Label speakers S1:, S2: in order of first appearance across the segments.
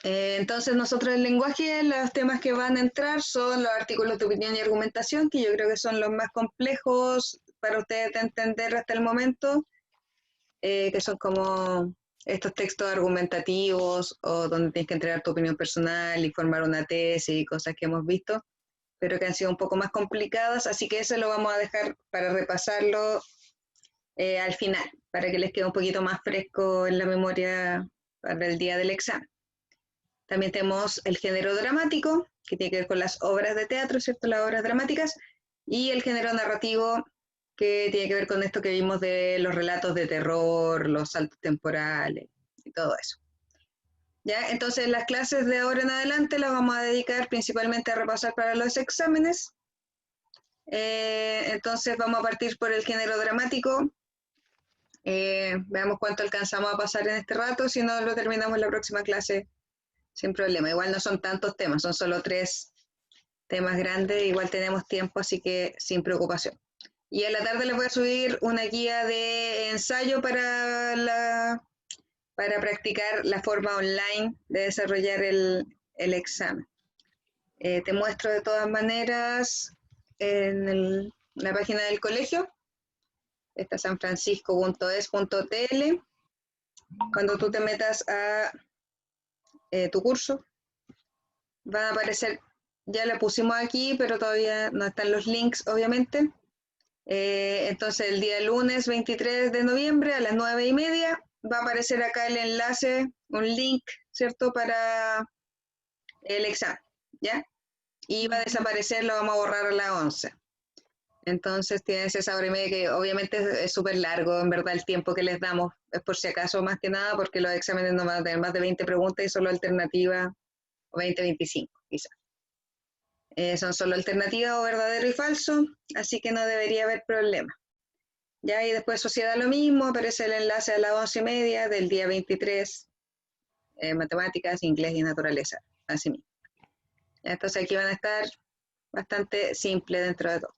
S1: Entonces nosotros el lenguaje, los temas que van a entrar son los artículos de opinión y argumentación, que yo creo que son los más complejos para ustedes de entender hasta el momento, que son como estos textos argumentativos o donde tienes que entregar tu opinión personal y formar una tesis y cosas que hemos visto, pero que han sido un poco más complicadas, así que eso lo vamos a dejar para repasarlo al final, para que les quede un poquito más fresco en la memoria para el día del examen. También tenemos el género dramático, que tiene que ver con las obras de teatro, ¿cierto? Las obras dramáticas, y el género narrativo, que tiene que ver con esto que vimos de los relatos de terror, los saltos temporales y todo eso. ¿Ya? Entonces las clases de ahora en adelante las vamos a dedicar principalmente a repasar para los exámenes. Entonces vamos a partir por el género dramático. Veamos cuánto alcanzamos a pasar en este rato, si no lo terminamos en la próxima clase sin problema. Igual no son tantos temas, son solo 3 temas grandes, igual tenemos tiempo, así que sin preocupación. Y en la tarde les voy a subir una guía de ensayo para practicar la forma online de desarrollar el examen. Te muestro de todas maneras en la página del colegio, esta sanfrancisco.es.tl. Cuando tú te metas a tu curso, van a aparecer, ya la pusimos aquí, pero todavía no están los links, obviamente. Entonces el día lunes 23 de noviembre a las 9:30 va a aparecer acá el enlace, un link, ¿cierto? Para el examen, ¿ya? Y va a desaparecer, lo vamos a borrar a las 11. Entonces tienes esa hora y media que obviamente es súper largo, en verdad el tiempo que les damos es por si acaso más que nada, porque los exámenes no van a tener más de 20 preguntas y solo alternativa, o 20, 25 quizás. Son solo alternativas o verdadero y falso, así que no debería haber problema. Ya, y después sociedad lo mismo, aparece el enlace a las 11:30 del día 23, matemáticas, inglés y naturaleza, así mismo. Ya, entonces aquí van a estar bastante simple dentro de todo.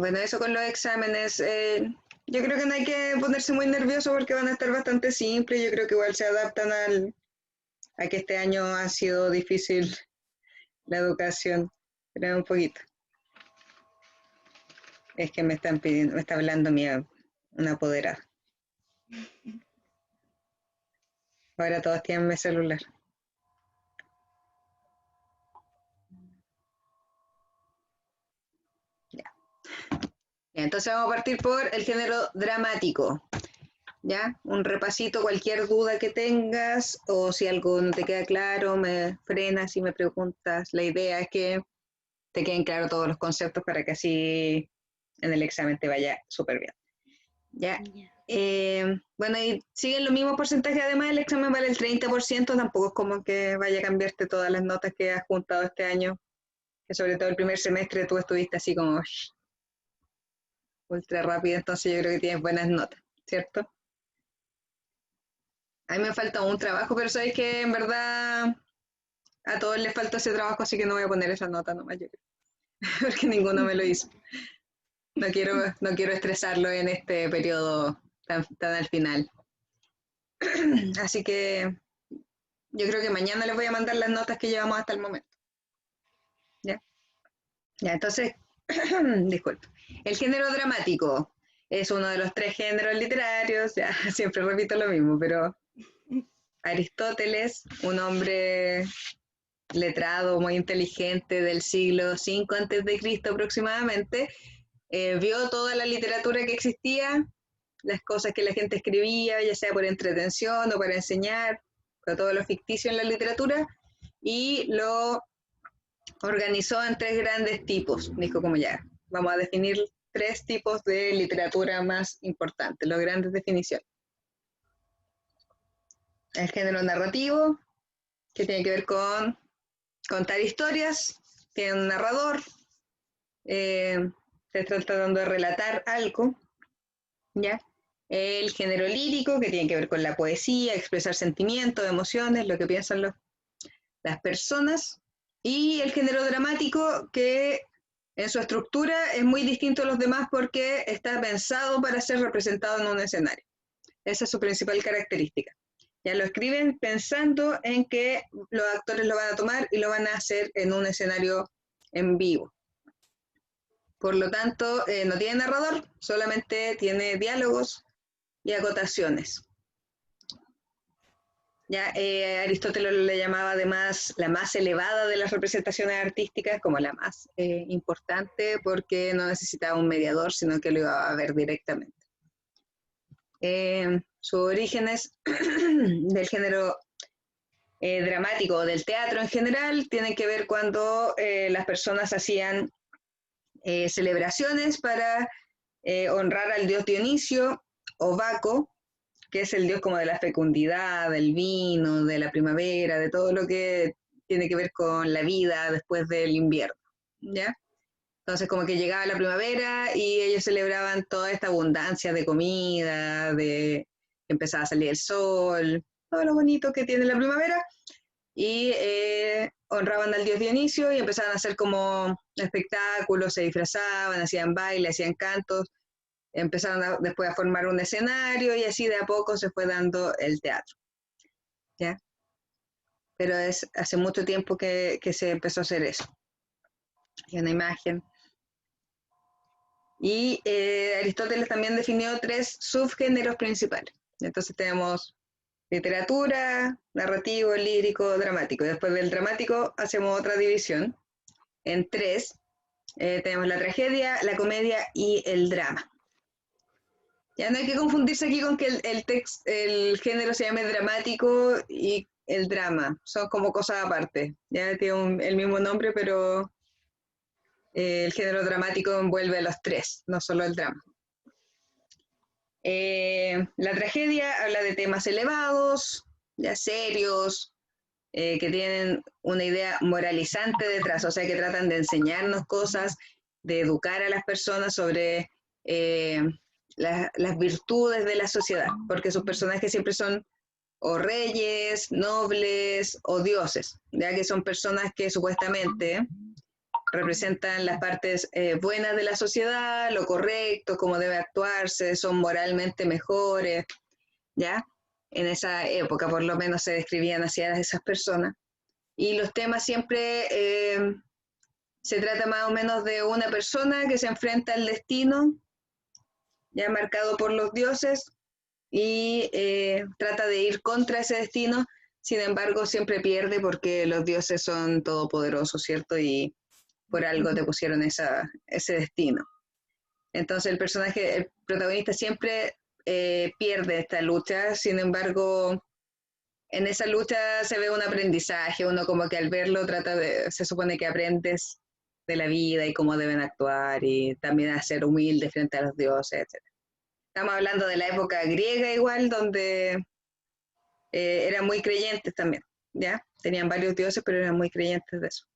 S1: Bueno, eso con los exámenes. Yo creo que no hay que ponerse muy nervioso porque van a estar bastante simples. Yo creo que igual se adaptan a que este año ha sido difícil la educación, pero un poquito. Es que me están pidiendo, me está hablando una apoderada. Ahora todos tienen mi celular. Ya. Entonces vamos a partir por el género dramático. ¿Ya? Un repasito, cualquier duda que tengas o si algo no te queda claro, me frenas y me preguntas. La idea es que te queden claros todos los conceptos para que así en el examen te vaya súper bien. ¿Ya? Bueno, y siguen los mismos porcentajes, además el examen vale el 30%, tampoco es como que vaya a cambiarte todas las notas que has juntado este año, que sobre todo el primer semestre tú estuviste así como ultra rápido, entonces yo creo que tienes buenas notas, ¿cierto? A mí me falta un trabajo, pero sabéis que en verdad a todos les falta ese trabajo, así que no voy a poner esa nota nomás, yo creo, porque ninguno me lo hizo. No quiero estresarlo en este periodo tan al final. Así que yo creo que mañana les voy a mandar las notas que llevamos hasta el momento. ¿Ya? Ya, entonces, disculpe. El género dramático es uno de los 3 géneros literarios, ya siempre repito lo mismo, pero Aristóteles, un hombre letrado, muy inteligente del siglo V a.C. aproximadamente, vio toda la literatura que existía, las cosas que la gente escribía, ya sea por entretención o para enseñar, todo lo ficticio en la literatura, y lo organizó en 3 grandes tipos. Dijo como ya, vamos a definir 3 tipos de literatura más importantes, las grandes definiciones. El género narrativo, que tiene que ver con contar historias, tiene un narrador, se está tratando de relatar algo, ¿ya? El género lírico, que tiene que ver con la poesía, expresar sentimientos, emociones, lo que piensan las personas. Y el género dramático, que En su estructura es muy distinto a los demás porque está pensado para ser representado en un escenario. Esa es su principal característica. Ya lo escriben pensando en que los actores lo van a tomar y lo van a hacer en un escenario en vivo. Por lo tanto, no tiene narrador, solamente tiene diálogos y acotaciones. Ya, Aristóteles le llamaba además la más elevada de las representaciones artísticas, como la más importante, porque no necesitaba un mediador, sino que lo iba a ver directamente. Sus orígenes del género dramático o del teatro en general tienen que ver cuando las personas hacían celebraciones para honrar al dios Dionisio o Baco, que es el dios como de la fecundidad, del vino, de la primavera, de todo lo que tiene que ver con la vida después del invierno, ¿ya? Entonces como que llegaba la primavera y ellos celebraban toda esta abundancia de comida, de que empezaba a salir el sol, todo lo bonito que tiene la primavera, y honraban al dios Dionisio y empezaban a hacer como espectáculos, se disfrazaban, hacían baile, hacían cantos, empezaron después a formar un escenario y así de a poco se fue dando el teatro, ¿ya? Pero es hace mucho tiempo que se empezó a hacer eso. Y una imagen. Y Aristóteles también definió 3 subgéneros principales. Entonces tenemos literatura, narrativo, lírico, dramático. Después del dramático hacemos otra división en 3. Tenemos la tragedia, la comedia y el drama. Ya no hay que confundirse aquí con que el género se llame dramático y el drama. Son como cosas aparte. Ya tiene el mismo nombre, pero el género dramático envuelve a los 3, no solo el drama. La tragedia habla de temas elevados, ya serios, que tienen una idea moralizante detrás, o sea, que tratan de enseñarnos cosas, de educar a las personas sobre las virtudes de la sociedad, porque sus personajes siempre son o reyes, nobles o dioses, ya que son personas que supuestamente representan las partes buenas de la sociedad, lo correcto, cómo debe actuarse, son moralmente mejores, ¿ya? En esa época por lo menos se describían así a esas personas. Y los temas siempre se trata más o menos de una persona que se enfrenta al destino, ya marcado por los dioses, y trata de ir contra ese destino, sin embargo siempre pierde porque los dioses son todopoderosos, ¿cierto? Y por algo te pusieron ese destino. Entonces el protagonista siempre pierde esta lucha, sin embargo, en esa lucha se ve un aprendizaje, uno como que al verlo se supone que aprendes de la vida y cómo deben actuar y también a ser humilde frente a los dioses, etc. Estamos hablando de la época griega igual, donde eran muy creyentes también, ¿ya? Tenían varios dioses, pero eran muy creyentes de eso.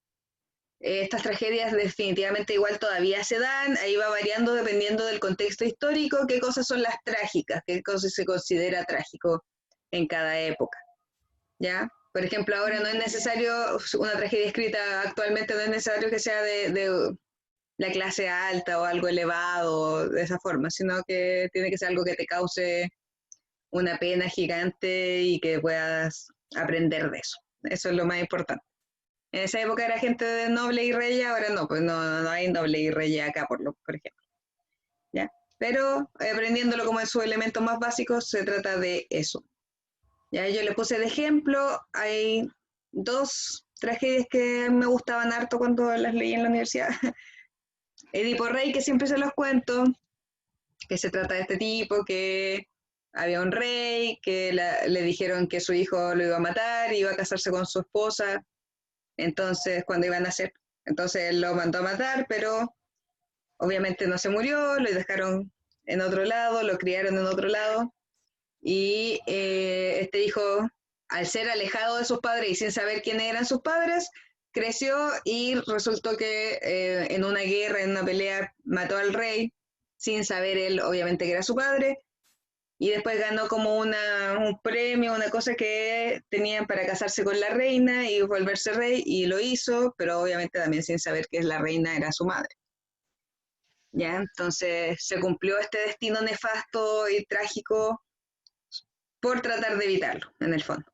S1: Estas tragedias definitivamente igual todavía se dan, ahí va variando dependiendo del contexto histórico, qué cosas son las trágicas, qué cosas se considera trágico en cada época, ¿ya? Por ejemplo, ahora no es necesario, una tragedia escrita actualmente no es necesario que sea de la clase alta o algo elevado de esa forma, sino que tiene que ser algo que te cause una pena gigante y que puedas aprender de eso. Eso es lo más importante. En esa época era gente de noble y rey, ahora no, pues no hay noble y rey acá, por ejemplo. ¿Ya? Pero aprendiéndolo como en sus elementos más básicos, se trata de eso. Ya yo le puse de ejemplo, hay 2 tragedias que me gustaban harto cuando las leí en la universidad. Edipo Rey, que siempre se los cuento, que se trata de este tipo, que había un rey, que le dijeron que su hijo lo iba a matar, iba a casarse con su esposa, entonces cuando iban a hacer, entonces él lo mandó a matar, pero obviamente no se murió, lo dejaron en otro lado, lo criaron en otro lado, y este hijo, al ser alejado de sus padres y sin saber quiénes eran sus padres, creció y resultó que en una guerra, en una pelea, mató al rey, sin saber él obviamente que era su padre, y después ganó como un premio, una cosa que tenían para casarse con la reina y volverse rey, y lo hizo, pero obviamente también sin saber que la reina era su madre. ¿ya? Entonces se cumplió este destino nefasto y trágico por tratar de evitarlo, en el fondo,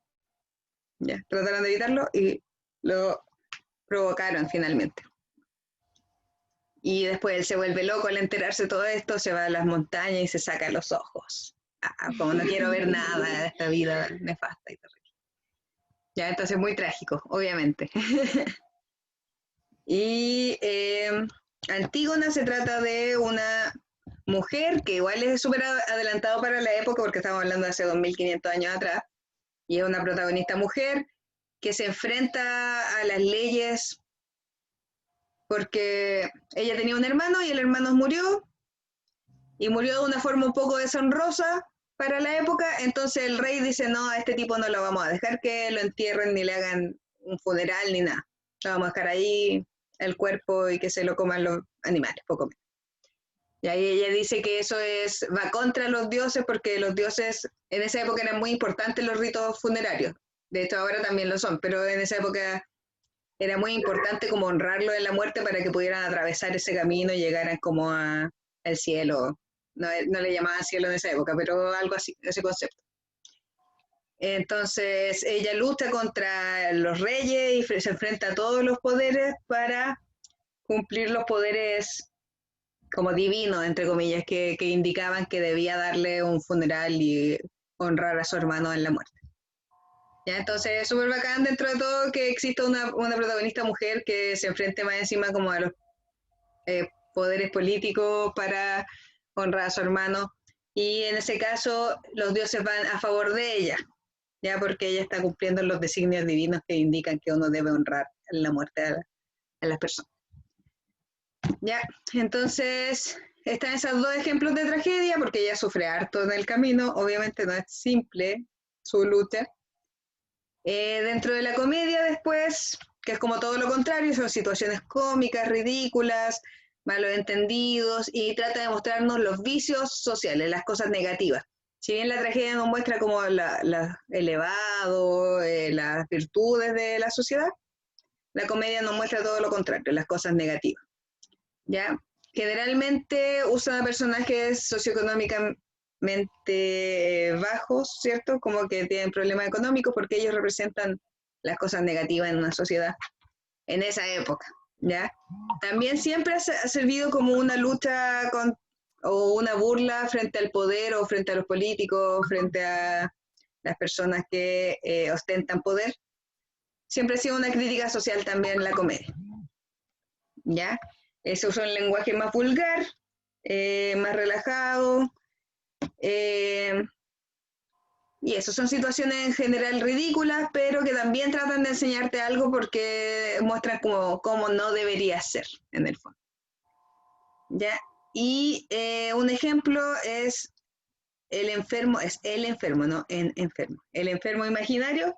S1: ¿ya? Trataron de evitarlo y lo provocaron finalmente. Y después él se vuelve loco al enterarse de todo esto, se va a las montañas y se saca los ojos. Como no quiero ver nada de esta vida nefasta y terrible. Ya, entonces muy trágico, obviamente. Y Antígona se trata de una mujer que igual es súper adelantado para la época, porque estamos hablando de hace 2500 años atrás, y es una protagonista mujer que se enfrenta a las leyes porque ella tenía un hermano y el hermano murió, y murió de una forma un poco deshonrosa para la época, entonces el rey dice, no, a este tipo no lo vamos a dejar que lo entierren ni le hagan un funeral ni nada, lo vamos a dejar ahí el cuerpo y que se lo coman los animales, poco menos. Y ahí ella dice que eso va contra los dioses porque los dioses en esa época eran muy importantes los ritos funerarios, de hecho ahora también lo son, pero en esa época era muy importante como honrarlo en la muerte para que pudieran atravesar ese camino y llegaran como al cielo. No, no le llamaban cielo en esa época, pero algo así, ese concepto. Entonces ella lucha contra los reyes y se enfrenta a todos los poderes para cumplir los poderes como divinos, entre comillas, que indicaban que debía darle un funeral y honrar a su hermano en la muerte. Ya, entonces es súper bacán dentro de todo que exista una protagonista mujer que se enfrente más encima como a los poderes políticos para honrar a su hermano. Y en ese caso los dioses van a favor de ella, ya porque ella está cumpliendo los designios divinos que indican que uno debe honrar en la muerte a las personas. Ya, entonces están esos dos ejemplos de tragedia porque ella sufre harto en el camino, obviamente no es simple su lucha. Dentro de la comedia después, que es como todo lo contrario, son situaciones cómicas, ridículas, malos entendidos y trata de mostrarnos los vicios sociales, las cosas negativas. Si bien la tragedia nos muestra como elevado, las virtudes de la sociedad, la comedia nos muestra todo lo contrario, las cosas negativas. ¿Ya? Generalmente usan a personajes socioeconómicamente bajos, ¿cierto? Como que tienen problemas económicos porque ellos representan las cosas negativas en una sociedad en esa época, ¿ya? También siempre ha servido como una lucha o una burla frente al poder o frente a los políticos, frente a las personas que ostentan poder. Siempre ha sido una crítica social también la comedia, ¿ya? Se usa un lenguaje más vulgar, más relajado, y eso son situaciones en general ridículas, pero que también tratan de enseñarte algo porque muestran cómo no debería ser, en el fondo. ¿Ya? Y un ejemplo es el enfermo, no enfermo. El enfermo imaginario,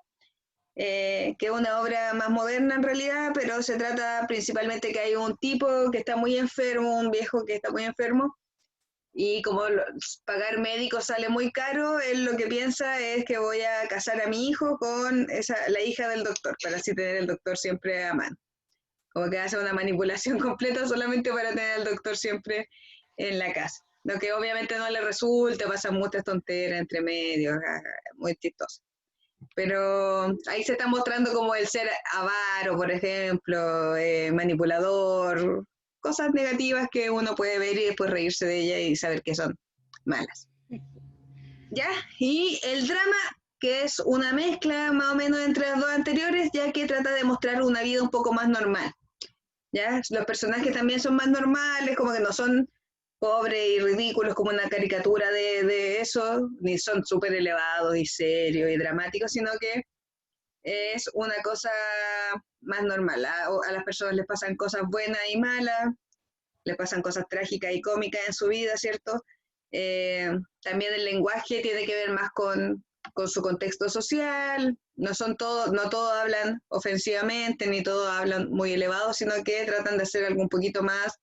S1: que es una obra más moderna en realidad, pero se trata principalmente que hay un tipo que está muy enfermo, un viejo que está muy enfermo, y como pagar médicos sale muy caro, él lo que piensa es que voy a casar a mi hijo con la hija del doctor, para así tener el doctor siempre a mano. Como que hace una manipulación completa solamente para tener al doctor siempre en la casa. Lo que obviamente no le resulta, pasan muchas tonteras entre medios, muy chistoso. Pero ahí se está mostrando como el ser avaro, por ejemplo, manipulador, cosas negativas que uno puede ver y después reírse de ellas y saber que son malas. ¿Ya? Y el drama, que es una mezcla más o menos entre las dos anteriores, ya que trata de mostrar una vida un poco más normal. ¿Ya? Los personajes también son más normales, como que no son pobres y ridículos como una caricatura de eso, ni son súper elevados y serios y dramáticos, sino que es una cosa más normal. A las personas les pasan cosas buenas y malas, les pasan cosas trágicas y cómicas en su vida, ¿cierto? También el lenguaje tiene que ver más con su contexto social, no todos hablan ofensivamente, ni todos hablan muy elevado, sino que tratan de hacer algo un poquito más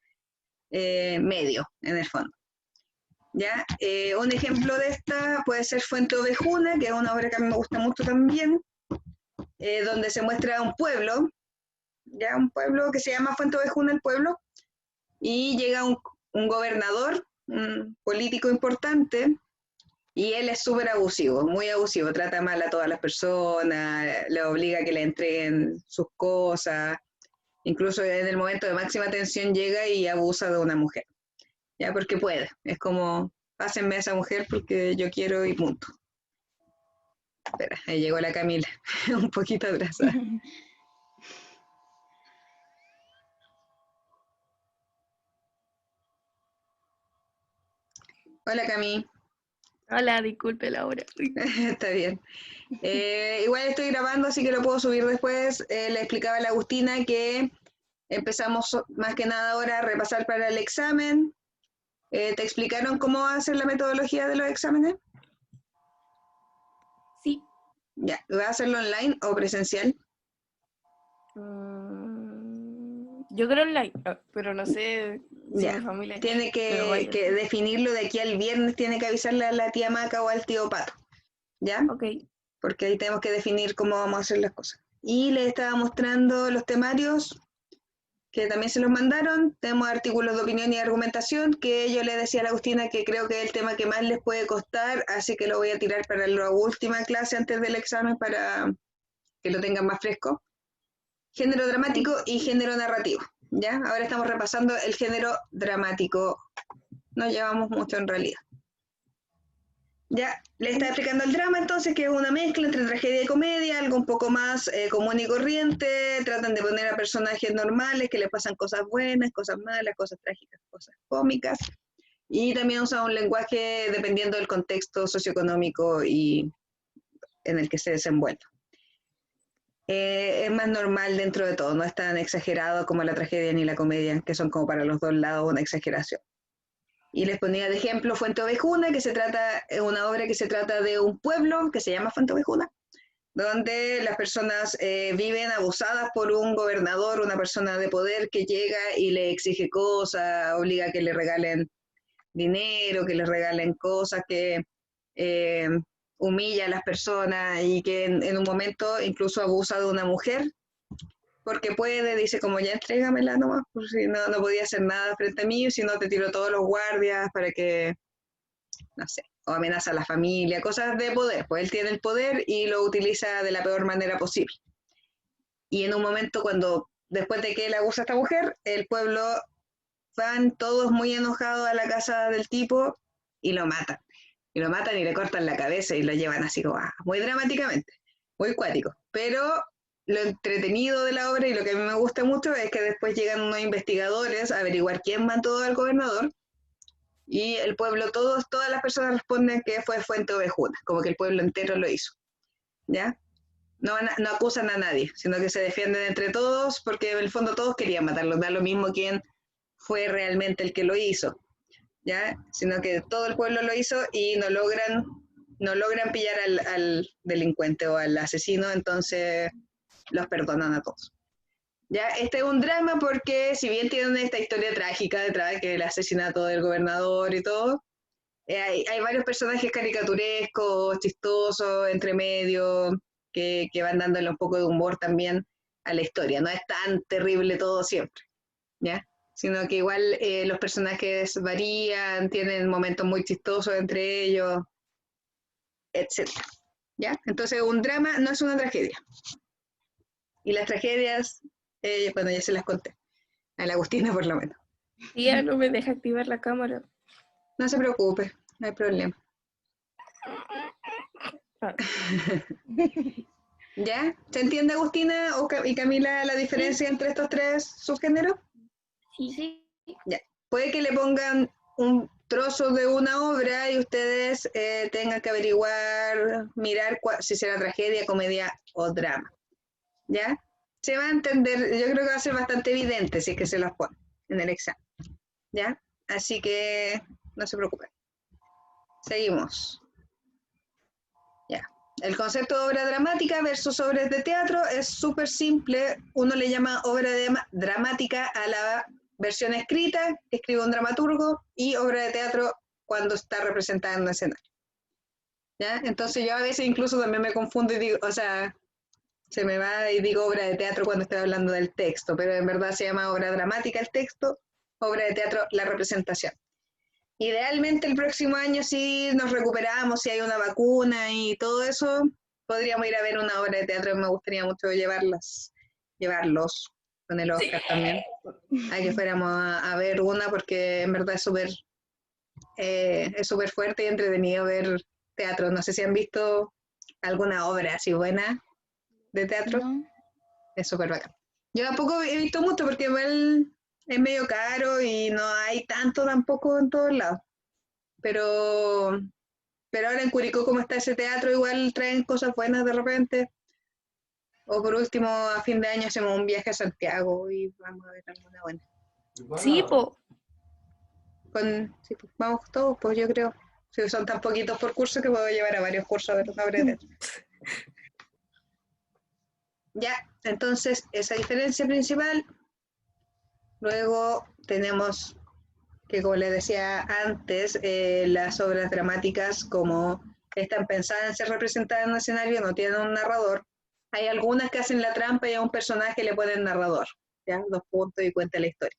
S1: medio, en el fondo. ¿Ya? Un ejemplo de esta puede ser Fuente Ovejuna, que es una obra que a mí me gusta mucho también, donde se muestra un pueblo, ya un pueblo que se llama Fuente Ovejuna, el pueblo, y llega un gobernador, un político importante, y él es súper abusivo, muy abusivo, trata mal a todas las personas, le obliga a que le entreguen sus cosas, incluso en el momento de máxima tensión llega y abusa de una mujer, ya porque puede, es como, pásenme a esa mujer porque yo quiero y punto. Espera, ahí llegó la Camila, un poquito atrasada. Hola Cami,
S2: Hola, disculpe la hora.
S1: está bien. Igual estoy grabando, así que lo puedo subir después. Le explicaba a la Agustina que empezamos más que nada ahora a repasar para el examen. ¿Te explicaron cómo hacer la metodología de los exámenes?
S2: Sí.
S1: Ya, ¿va a hacerlo online o presencial?
S2: Yo creo online, pero no sé si
S1: Ya,
S2: mi familia
S1: tiene
S2: lo vaya a
S1: que
S2: hacer.
S1: definirlo de aquí al viernes, tiene que avisarle a la tía Maca o al tío Pato, ¿ya?
S2: Ok.
S1: Porque ahí tenemos que definir cómo vamos a hacer las cosas. Y les estaba mostrando los temarios que también se los mandaron. Tenemos artículos de opinión y argumentación, que yo le decía a la Agustina que creo que es el tema que más les puede costar, así que lo voy a tirar para la última clase antes del examen para que lo tengan más fresco. Género dramático y género narrativo, ¿ya? Ahora estamos repasando el género dramático. No llevamos mucho en realidad. Ya, le está explicando el drama entonces, que es una mezcla entre tragedia y comedia, algo un poco más común y corriente. Tratan de poner a personajes normales que le pasan cosas buenas, cosas malas, cosas trágicas, cosas cómicas. Y también usa un lenguaje dependiendo del contexto socioeconómico y en el que se desenvuelve. Es más normal dentro de todo, no es tan exagerado como la tragedia ni la comedia, que son como para los dos lados una exageración. Y les ponía de ejemplo Fuente Ovejuna, que es una obra que se trata de un pueblo que se llama Fuente Ovejuna, donde las personas viven abusadas por un gobernador, una persona de poder que llega y le exige cosas, obliga a que le regalen dinero, que le regalen cosas, que eh, humilla a las personas y que en un momento incluso abusa de una mujer porque puede, dice como ya entrégamela nomás, por si no, no podía hacer nada frente a mí, si no te tiro todos los guardias para que, no sé, o amenaza a la familia, cosas de poder, pues él tiene el poder y lo utiliza de la peor manera posible. Y en un momento cuando, después de que él abusa a esta mujer, el pueblo van todos muy enojados a la casa del tipo y lo matan. Y lo matan y le cortan la cabeza y lo llevan así como muy dramáticamente, muy cuático. Pero lo entretenido de la obra y lo que a mí me gusta mucho es que después llegan unos investigadores a averiguar quién mató al gobernador y el pueblo, todas las personas responden que fue Fuente Ovejuna, como que el pueblo entero lo hizo, ¿ya? No acusan a nadie, sino que se defienden entre todos porque en el fondo todos querían matarlo, da lo mismo quién fue realmente el que lo hizo, ¿ya? Sino que todo el pueblo lo hizo y no logran pillar al delincuente o al asesino, entonces los perdonan a todos. Ya, este es un drama porque si bien tienen esta historia trágica detrás, que el asesinato del gobernador y todo, hay varios personajes caricaturescos, chistosos, entre medio, que van dándole un poco de humor también a la historia. No es tan terrible todo siempre, ¿ya? Sino que igual los personajes varían, tienen momentos muy chistosos entre ellos, etcétera, ¿ya? Entonces un drama no es una tragedia. Y las tragedias, bueno, ya se las conté, a la Agustina por lo menos.
S2: Tía, no me deja activar la cámara.
S1: No se preocupe, no hay problema.
S2: Ah,
S1: ¿Ya? ¿Se entiende, Agustina y Camila, la
S2: sí,
S1: diferencia entre estos tres subgéneros?
S2: sí.
S1: Ya. Puede que le pongan un trozo de una obra y ustedes tengan que averiguar, mirar si será tragedia, comedia o drama. ¿Ya? Se va a entender, yo creo que va a ser bastante evidente si es que se los pone en el examen. ¿Ya? Así que no se preocupen. Seguimos. Ya. El concepto de obra dramática versus obras de teatro es súper simple. Uno le llama obra dramática a la versión escrita que escribe un dramaturgo y obra de teatro cuando está representada en un escenario. ¿Ya? Entonces yo a veces incluso también me confundo y digo, o sea, se me va y digo obra de teatro cuando estoy hablando del texto, pero en verdad se llama obra dramática el texto obra de teatro, la representación. Idealmente el próximo año, si nos recuperamos, si hay una vacuna y todo eso, podríamos ir a ver una obra de teatro. Me gustaría mucho llevarlos con el Oscar también, a que fuéramos a ver una, porque en verdad es súper fuerte y entretenido ver teatro. No sé si han visto alguna obra así buena de teatro.
S2: ¿No?
S1: Es súper bacán. Yo tampoco he visto mucho porque igual es medio caro y no hay tanto tampoco en todos lados. Pero, pero ahora en Curicó, como está ese teatro, igual traen cosas buenas de repente. O por último, a fin de año hacemos un viaje a Santiago y vamos a ver alguna buena.
S2: Sí, po.
S1: Sí, pues, vamos todos, pues yo creo. Si son tan poquitos por curso que puedo llevar a varios cursos a ver una obra de teatro. Ya, entonces esa diferencia principal. Luego tenemos que, como les decía antes, las obras dramáticas, como están pensadas en ser representadas en un escenario, no tienen un narrador. Hay algunas que hacen la trampa y a un personaje le ponen narrador, ¿ya? 2 puntos y cuenta la historia.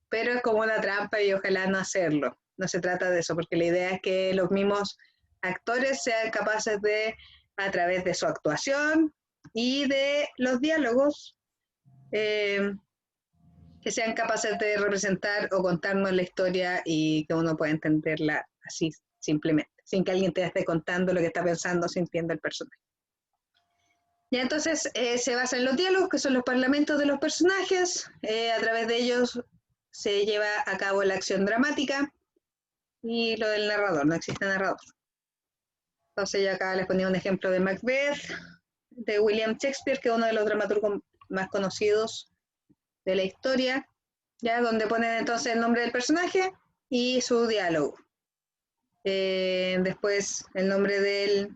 S1: Pero es como una trampa y ojalá no hacerlo. No se trata de eso, porque la idea es que los mismos actores sean capaces de, a través de su actuación y de los diálogos, eh, que sean capaces de representar o contarnos la historia y que uno pueda entenderla así simplemente, sin que alguien te esté contando lo que está pensando, sintiendo el personaje. Y entonces se basa en los diálogos, que son los parlamentos de los personajes, a través de ellos se lleva a cabo la acción dramática y lo del narrador, no existe narrador. Entonces yo acá les ponía un ejemplo de Macbeth, de William Shakespeare, que es uno de los dramaturgos más conocidos de la historia, ya donde ponen entonces el nombre del personaje y su diálogo. Después el nombre de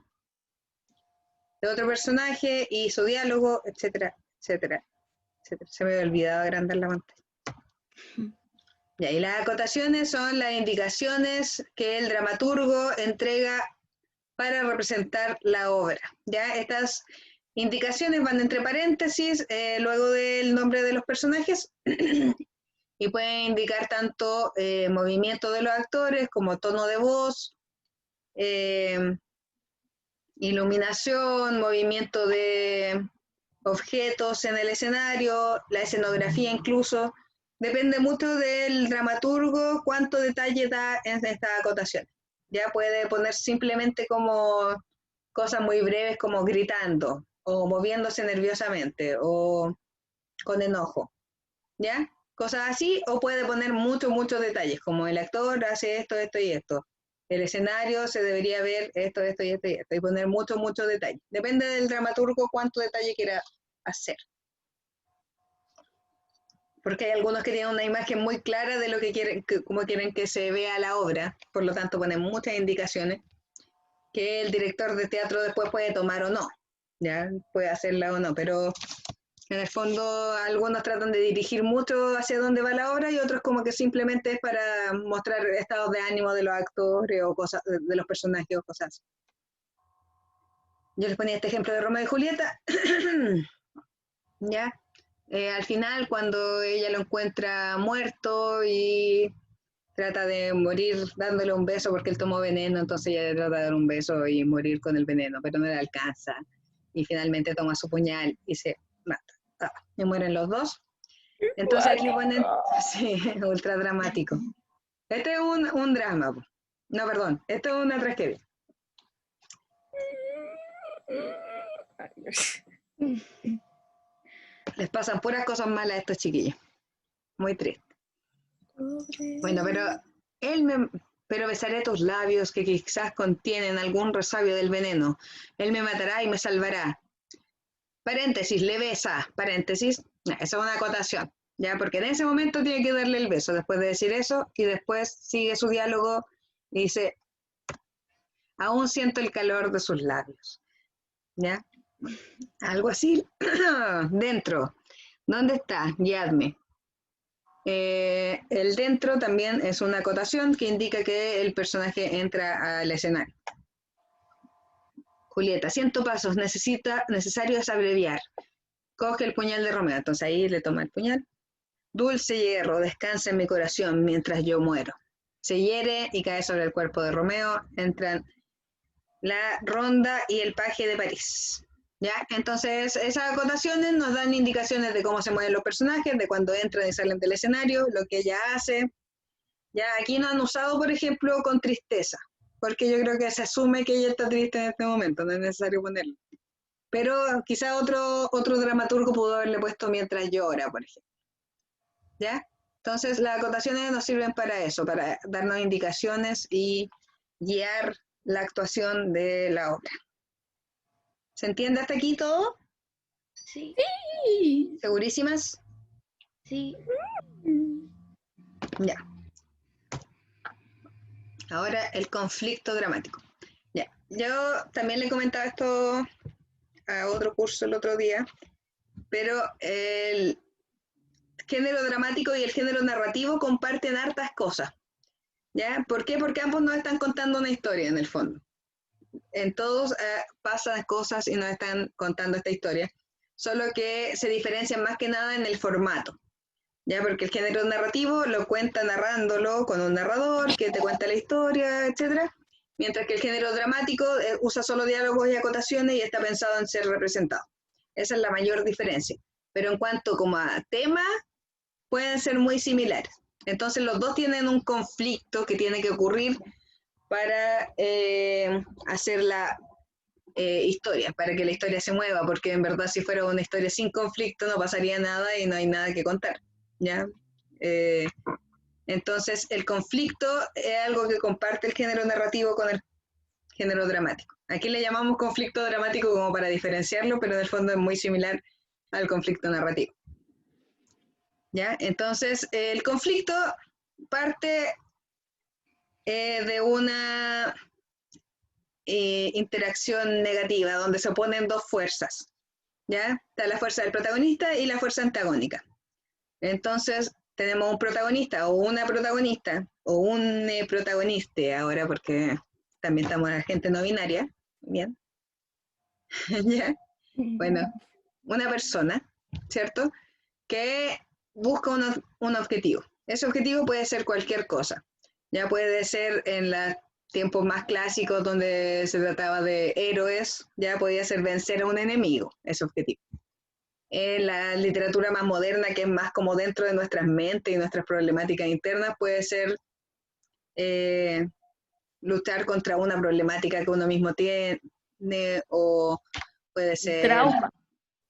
S1: otro personaje y su diálogo, etcétera, etcétera, etcétera. Se me había olvidado agrandar la pantalla. Y ahí las acotaciones son las indicaciones que el dramaturgo entrega para representar la obra. Ya estas indicaciones van entre paréntesis, luego del nombre de los personajes, y pueden indicar tanto movimiento de los actores como tono de voz, iluminación, movimiento de objetos en el escenario, la escenografía incluso. Depende mucho del dramaturgo cuánto detalle da en estas acotaciones. Ya puede poner simplemente como cosas muy breves como gritando o moviéndose nerviosamente o con enojo, ¿ya? Cosas así, o puede poner muchos detalles, como el actor hace esto, esto y esto. El escenario se debería ver esto, esto y esto y esto, y poner mucho detalle. Depende del dramaturgo cuánto detalle quiera hacer. Porque hay algunos que tienen una imagen muy clara de lo que quieren, cómo quieren que se vea la obra, por lo tanto ponen muchas indicaciones que el director de teatro después puede tomar o no, ya puede hacerla o no, pero en el fondo algunos tratan de dirigir mucho hacia dónde va la obra y otros como que simplemente es para mostrar estados de ánimo de los actores o cosas de los personajes o cosas así. Yo les ponía este ejemplo de Romeo y Julieta, ya, al final cuando ella lo encuentra muerto y trata de morir dándole un beso porque él tomó veneno, entonces ella le trata de dar un beso y morir con el veneno, pero no le alcanza. Y finalmente toma su puñal y se mata. Y mueren los dos. Entonces ahí le ponen, sí, ultra dramático. Este es un drama. No, perdón, esto es una tragedia. Les pasan puras cosas malas a estos chiquillos. Muy triste. Bueno, pero besaré tus labios que quizás contienen algún resabio del veneno. Él me matará y me salvará. Paréntesis, le besa, paréntesis. Esa es una acotación, ¿ya? Porque en ese momento tiene que darle el beso después de decir eso y después sigue su diálogo y dice, aún siento el calor de sus labios, ¿ya? Algo así, dentro. ¿Dónde está? Guiadme. El dentro también es una acotación que indica que el personaje entra al escenario. Julieta, 100 pasos, necesario es abreviar. Coge el puñal de Romeo, entonces ahí le toma el puñal. Dulce hierro, descansa en mi corazón mientras yo muero. Se hiere y cae sobre el cuerpo de Romeo. Entran la ronda y el paje de París. ¿Ya? Entonces, esas acotaciones nos dan indicaciones de cómo se mueven los personajes, de cuando entran y salen del escenario, lo que ella hace. Ya aquí no han usado, por ejemplo, con tristeza, porque yo creo que se asume que ella está triste en este momento, no es necesario ponerlo. Pero quizá otro dramaturgo pudo haberle puesto mientras llora, por ejemplo. ¿Ya? Entonces, las acotaciones nos sirven para eso, para darnos indicaciones y guiar la actuación de la obra. ¿Se entiende hasta aquí todo?
S3: Sí,
S2: Sí.
S1: ¿Segurísimas?
S3: sí.
S1: Ya. Ahora el conflicto dramático. Ya. Yo también le comentaba esto a otro curso el otro día, pero el género dramático y el género narrativo comparten hartas cosas. ¿Ya? ¿Por qué? Porque ambos nos están contando una historia en el fondo. En todos pasan cosas y nos están contando esta historia, solo que se diferencian más que nada en el formato. ¿Ya? Porque el género narrativo lo cuenta narrándolo con un narrador que te cuenta la historia, etcétera, mientras que el género dramático usa solo diálogos y acotaciones y está pensado en ser representado. Esa es la mayor diferencia. Pero en cuanto como a tema, pueden ser muy similares. Entonces los dos tienen un conflicto que tiene que ocurrir para hacer la historia, para que la historia se mueva, porque en verdad si fuera una historia sin conflicto no pasaría nada y no hay nada que contar. ¿Ya? Entonces, el conflicto es algo que comparte el género narrativo con el género dramático. Aquí le llamamos conflicto dramático como para diferenciarlo, pero en el fondo es muy similar al conflicto narrativo. ¿Ya? Entonces, el conflicto parte de una interacción negativa, donde se oponen dos fuerzas. ¿Ya? Está la fuerza del protagonista y la fuerza antagónica. Entonces, tenemos un protagonista o una protagonista o un protagonista ahora porque también estamos en la gente no binaria. Bien. ¿Ya? Bueno, una persona, ¿cierto? Que busca un objetivo. Ese objetivo puede ser cualquier cosa. Ya puede ser en los tiempos más clásicos donde se trataba de héroes, ya podía ser vencer a un enemigo, ese objetivo. En la literatura más moderna, que es más como dentro de nuestras mentes y nuestras problemáticas internas, puede ser luchar contra una problemática que uno mismo tiene, o puede ser,
S2: Trauma.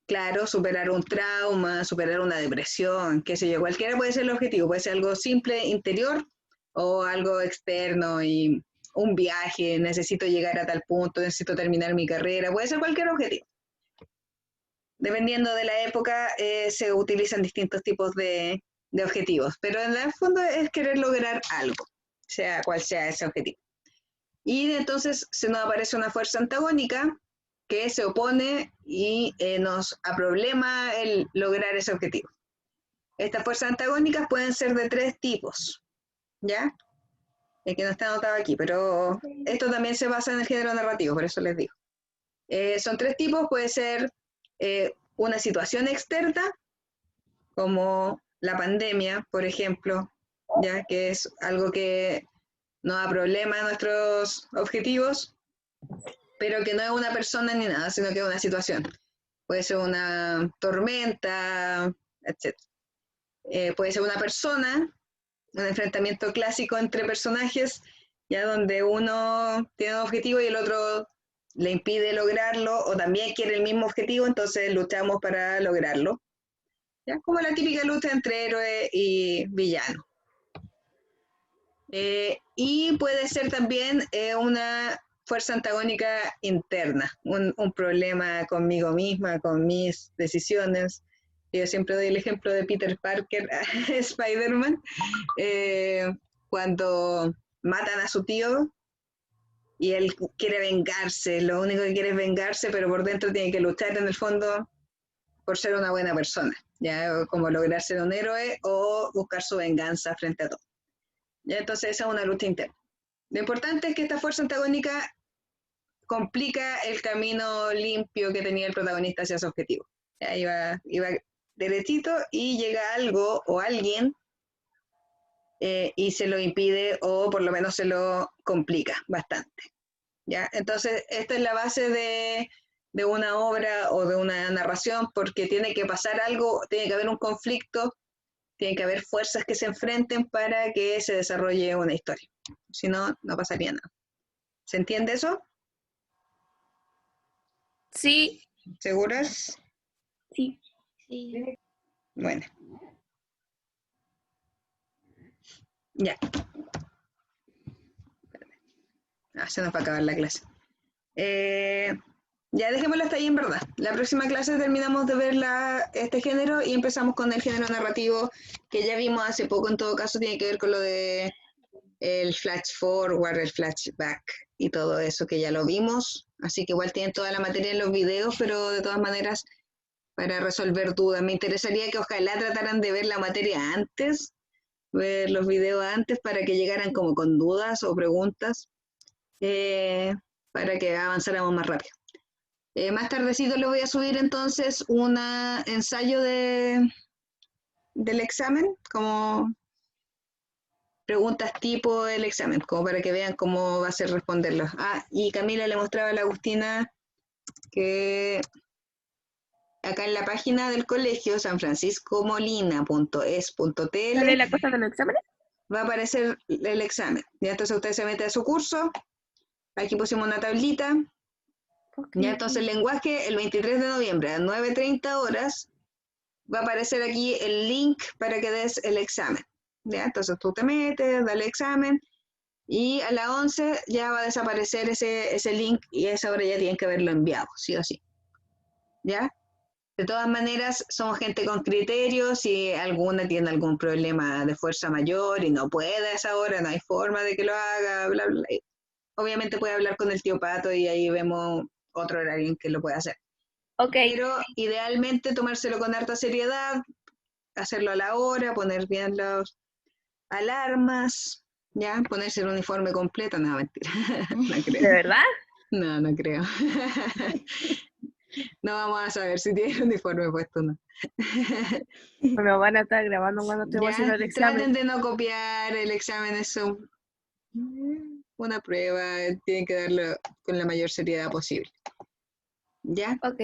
S1: claro, superar un trauma, superar una depresión, qué sé yo, cualquiera puede ser el objetivo, puede ser algo simple, interior, o algo externo y un viaje, necesito llegar a tal punto, necesito terminar mi carrera, puede ser cualquier objetivo. Dependiendo de la época, se utilizan distintos tipos de objetivos, pero en el fondo es querer lograr algo, sea cual sea ese objetivo. Y entonces se nos aparece una fuerza antagónica que se opone y nos aproblema el lograr ese objetivo. Estas fuerzas antagónicas pueden ser de tres tipos, ¿ya? Que no está anotado aquí, pero esto también se basa en el género narrativo, por eso les digo. Son tres tipos, puede ser una situación externa, como la pandemia, por ejemplo, ya que es algo que nos da problema a nuestros objetivos, pero que no es una persona ni nada, sino que es una situación. Puede ser una tormenta, etc. Puede ser una persona, un enfrentamiento clásico entre personajes, ya donde uno tiene un objetivo y el otro le impide lograrlo, o también quiere el mismo objetivo, entonces luchamos para lograrlo. ¿Ya? Como la típica lucha entre héroe y villano. Y puede ser también una fuerza antagónica interna, un problema conmigo misma, con mis decisiones. Yo siempre doy el ejemplo de Peter Parker, Spider-Man, cuando matan a su tío y él quiere vengarse, lo único que quiere es vengarse, pero por dentro tiene que luchar en el fondo por ser una buena persona, ya como lograr ser un héroe o buscar su venganza frente a todo. ¿Ya? Entonces esa es una lucha interna. Lo importante es que esta fuerza antagónica complica el camino limpio que tenía el protagonista hacia su objetivo. Ya iba derechito y llega algo o alguien y se lo impide o por lo menos se lo complica bastante. ¿Ya? Entonces, esta es la base de una obra o de una narración porque tiene que pasar algo, tiene que haber un conflicto, tiene que haber fuerzas que se enfrenten para que se desarrolle una historia. Si no, no pasaría nada. ¿Se entiende eso?
S2: Sí,
S1: ¿Seguras?
S2: sí.
S3: Sí.
S1: Bueno. Ya. Se nos va a acabar la clase. Ya dejémoslo hasta ahí en verdad. La próxima clase terminamos de ver este género y empezamos con el género narrativo que ya vimos hace poco. En todo caso tiene que ver con lo de el flash forward, el flashback y todo eso que ya lo vimos. Así que igual tienen toda la materia en los videos, pero de todas maneras para resolver dudas. Me interesaría que ojalá trataran de ver la materia antes, ver los videos antes para que llegaran como con dudas o preguntas, para que avanzáramos más rápido. Más tardecito le voy a subir entonces un ensayo del examen, como preguntas tipo del examen, como para que vean cómo va a ser responderlos. Y Camila le mostraba a la Agustina que acá en la página del colegio, sanfranciscomolina.es.tl,
S2: ¿Sale la cosa de los exámenes?
S1: va a aparecer el examen. Ya entonces usted se mete a su curso, aquí pusimos una tablita.
S2: Okay.
S1: Ya entonces el lenguaje, el 23 de noviembre a 9:30 horas, va a aparecer aquí el link para que des el examen. ¿Ya? Entonces tú te metes, das el examen y a las 11 ya va a desaparecer ese link y a esa hora ya tienen que haberlo enviado, sí o sí. ¿Ya? De todas maneras, somos gente con criterios, si alguna tiene algún problema de fuerza mayor y no puede a esa hora, no hay forma de que lo haga, bla, bla, bla. Obviamente puede hablar con el tío Pato y ahí vemos otro horario en que lo puede hacer.
S2: Ok.
S1: Pero idealmente tomárselo con harta seriedad, hacerlo a la hora, poner bien las alarmas, ¿ya? Ponerse el uniforme completo, no, mentira, no
S2: ¿De
S1: creo.
S2: verdad?
S1: No, no creo. No vamos a saber si tiene el uniforme puesto o no.
S2: Me van a estar grabando cuando estemos haciendo
S1: Ya,
S2: el
S1: traten
S2: examen.
S1: de no copiar el examen, es una prueba, tienen que darlo con la mayor seriedad posible. ¿Ya?
S2: Ok.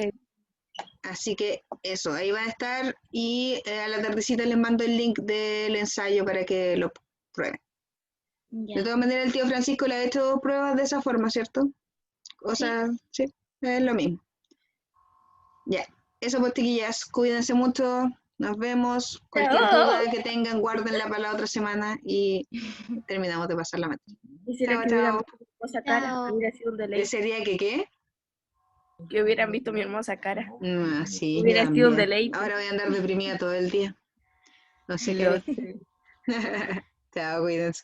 S1: Así que eso, ahí va a estar y a la tardecita les mando el link del ensayo para que lo prueben. De
S3: Ya.
S1: todas maneras, el tío Francisco le ha hecho pruebas de esa forma, ¿cierto? O
S3: Sí.
S1: sea, sí, es lo mismo. Ya, eso pues, chiquillas, cuídense mucho, nos vemos. Cualquier duda que tengan, guárdenla para la otra semana y terminamos de pasar la materia.
S2: Quisiera
S1: Chao,
S2: que hubieran
S1: chao.
S2: visto mi hermosa cara.
S3: Chao.
S2: Hubiera sido un deleite.
S1: ¿Sería que qué?
S2: Que hubieran visto mi hermosa cara.
S1: Sí, yo
S2: Hubiera sido un
S1: también.
S2: deleite.
S1: Ahora voy a andar deprimida todo el día. No sé qué
S2: Yo
S1: haré.
S2: sé.
S1: Chao, cuídense.